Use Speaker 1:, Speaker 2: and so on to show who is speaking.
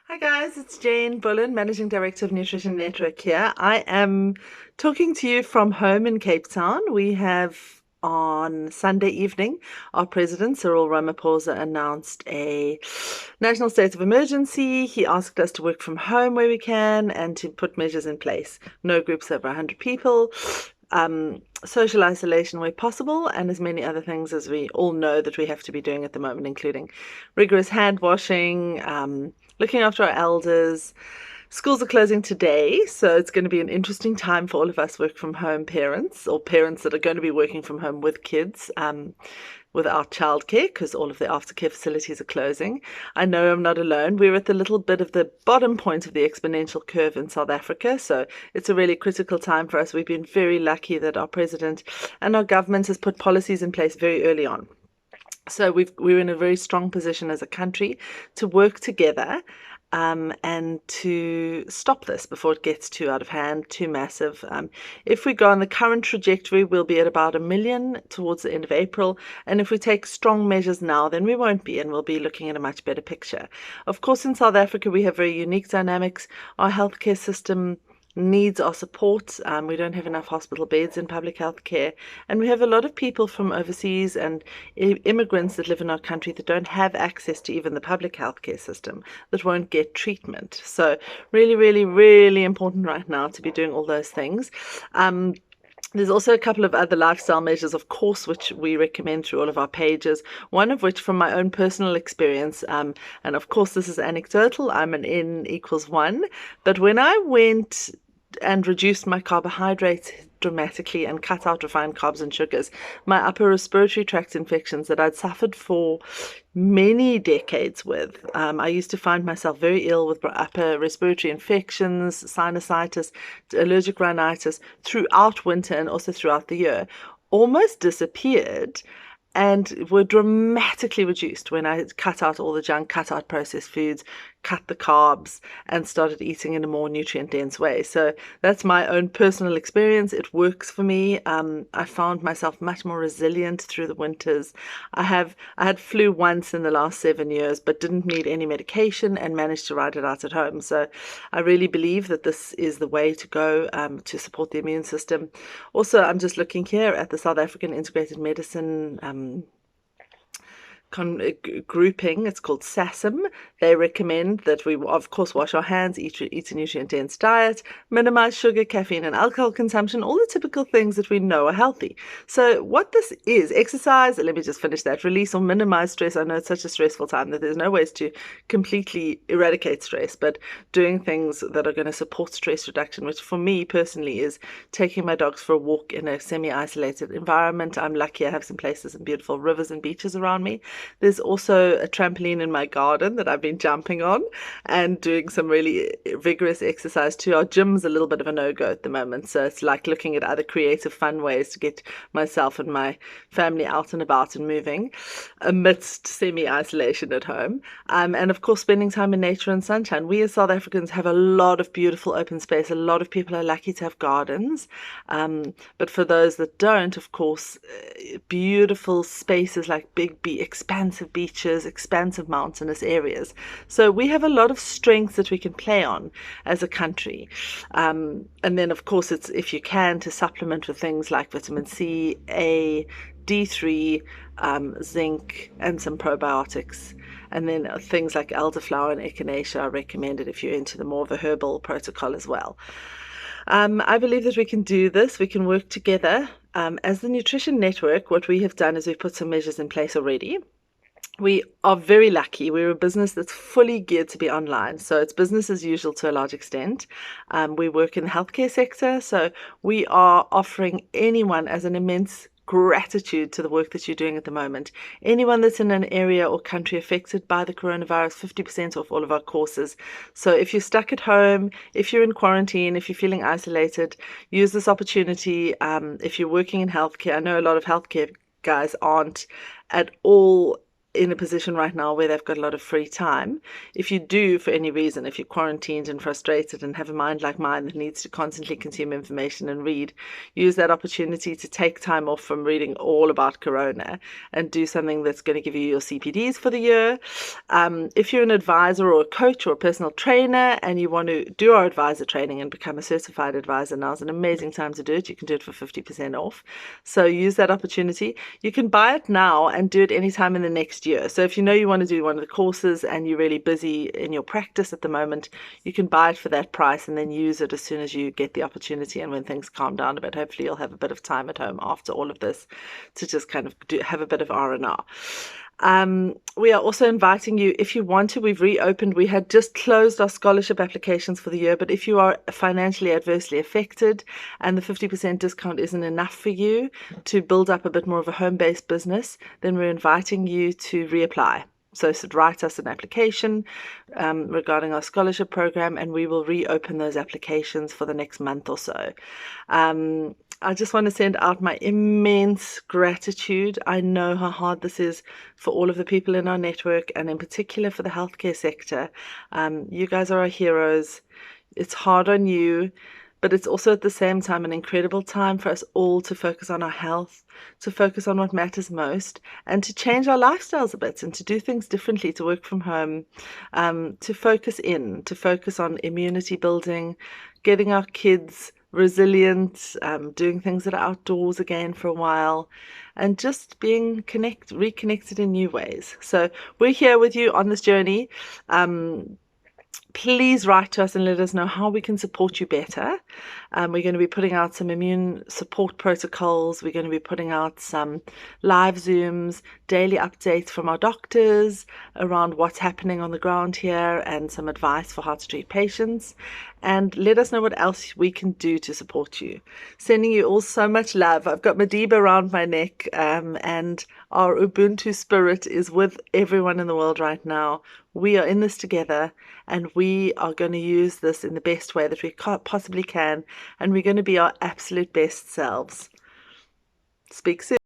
Speaker 1: Hi guys, it's Jayne Bullen, Managing Director of Nutrition Network here. I am talking to you from home in Cape Town. We have on Sunday evening, our President Cyril Ramaphosa announced a national state of emergency. He asked us to work from home where we can and to put measures in place. No groups over 100 people. Social isolation where possible, and as many other things as we all know that we have to be doing at the moment, including rigorous hand washing, looking after our elders. Schools are closing today, so it's going to be an interesting time for all of us work from home parents or parents that are going to be working from home with kids. Without childcare, because all of the aftercare facilities are closing. I know I'm not alone. We're at the little bit of the bottom point of the exponential curve in South Africa, so it's a really critical time for us. We've been very lucky that our president and our government has put policies in place very early on. So we're in a very strong position as a country to work together and to stop this before it gets too out of hand, too massive. If we go on the current trajectory, we'll be at about 1 million towards the end of April. And if we take strong measures now, then we won't be, and we'll be looking at a much better picture. Of course, in South Africa, we have very unique dynamics. Our healthcare system needs our support. We don't have enough hospital beds in public health care, and we have a lot of people from overseas and immigrants that live in our country that don't have access to even the public health care system, that won't get treatment. So really, really, really important right now to be doing all those things. There's also a couple of other lifestyle measures, of course, which we recommend through all of our pages, one of which from my own personal experience, and of course this is anecdotal, I'm an N equals 1, but when I went and reduced my carbohydrates dramatically and cut out refined carbs and sugars, my upper respiratory tract infections that I'd suffered for many decades with. I used to find myself very ill with upper respiratory infections, sinusitis, allergic rhinitis throughout winter and also throughout the year, almost disappeared and were dramatically reduced when I cut out all the junk, cut out processed foods, cut the carbs, and started eating in a more nutrient-dense way. So that's my own personal experience. It works for me. I found myself much more resilient through the winters. I had flu once in the last 7 years, but didn't need any medication and managed to ride it out at home. So I really believe that this is the way to go to support the immune system. Also, I'm just looking here at the South African Integrated Medicine grouping. It's called SACEM. They recommend that we, of course, wash our hands, eat a nutrient-dense diet, minimize sugar, caffeine, and alcohol consumption, all the typical things that we know are healthy. So what this is, exercise, let me just finish that, release or minimize stress. I know it's such a stressful time that there's no ways to completely eradicate stress, but doing things that are going to support stress reduction, which for me personally is taking my dogs for a walk in a semi-isolated environment. I'm lucky I have some places and beautiful rivers and beaches around me. There's also a trampoline in my garden that I've been jumping on and doing some really vigorous exercise too. Our gym's a little bit of a no-go at the moment, so it's like looking at other creative, fun ways to get myself and my family out and about and moving amidst semi-isolation at home. And of course, spending time in nature and sunshine. We as South Africans have a lot of beautiful open space. A lot of people are lucky to have gardens. But for those that don't, of course, beautiful spaces like expansive beaches, expansive mountainous areas. So we have a lot of strengths that we can play on as a country. And then, of course, it's, if you can, to supplement with things like vitamin C, A, D3, zinc, and some probiotics. And then things like elderflower and echinacea are recommended if you're into the more of a herbal protocol as well. I believe that we can do this. We can work together. As the Nutrition Network, what we have done is we've put some measures in place already. We are very lucky. We're a business that's fully geared to be online. So it's business as usual to a large extent. We work in the healthcare sector. So we are offering anyone as an immense gratitude to the work that you're doing at the moment. Anyone that's in an area or country affected by the coronavirus, 50% off all of our courses. So if you're stuck at home, if you're in quarantine, if you're feeling isolated, use this opportunity. If you're working in healthcare, I know a lot of healthcare guys aren't at all in a position right now where they've got a lot of free time. If you do, for any reason, if you're quarantined and frustrated and have a mind like mine that needs to constantly consume information and read, use that opportunity to take time off from reading all about Corona and do something that's going to give you your CPDs for the year. If you're an advisor or a coach or a personal trainer and you want to do our advisor training and become a certified advisor, now is an amazing time to do it. You can do it for 50% off. So use that opportunity. You can buy it now and do it anytime in the next year. So if you know you want to do one of the courses and you're really busy in your practice at the moment, you can buy it for that price and then use it as soon as you get the opportunity and when things calm down a bit. Hopefully you'll have a bit of time at home after all of this to just kind of have a bit of R&R. We are also inviting you, if you want to, we've reopened. We had just closed our scholarship applications for the year, but if you are financially adversely affected and the 50% discount isn't enough for you to build up a bit more of a home-based business, then we're inviting you to reapply. So write us an application regarding our scholarship program, and we will reopen those applications for the next month or so. I just want to send out my immense gratitude. I know how hard this is for all of the people in our network, and in particular for the healthcare sector. You guys are our heroes. It's hard on you, but it's also at the same time an incredible time for us all to focus on our health, to focus on what matters most, and to change our lifestyles a bit and to do things differently, to work from home, to focus on immunity building, getting our kids resilient, doing things that are outdoors again for a while, and just being reconnected in new ways. So we're here with you on this journey. Please write to us and let us know how we can support you better. We're going to be putting out some immune support protocols. We're going to be putting out some live Zooms, daily updates from our doctors around what's happening on the ground here and some advice for how to treat patients. And let us know what else we can do to support you. Sending you all so much love. I've got Madiba around my neck, and our Ubuntu spirit is with everyone in the world right now. We are in this together, and we are going to use this in the best way that we possibly can, and we're going to be our absolute best selves. Speak soon.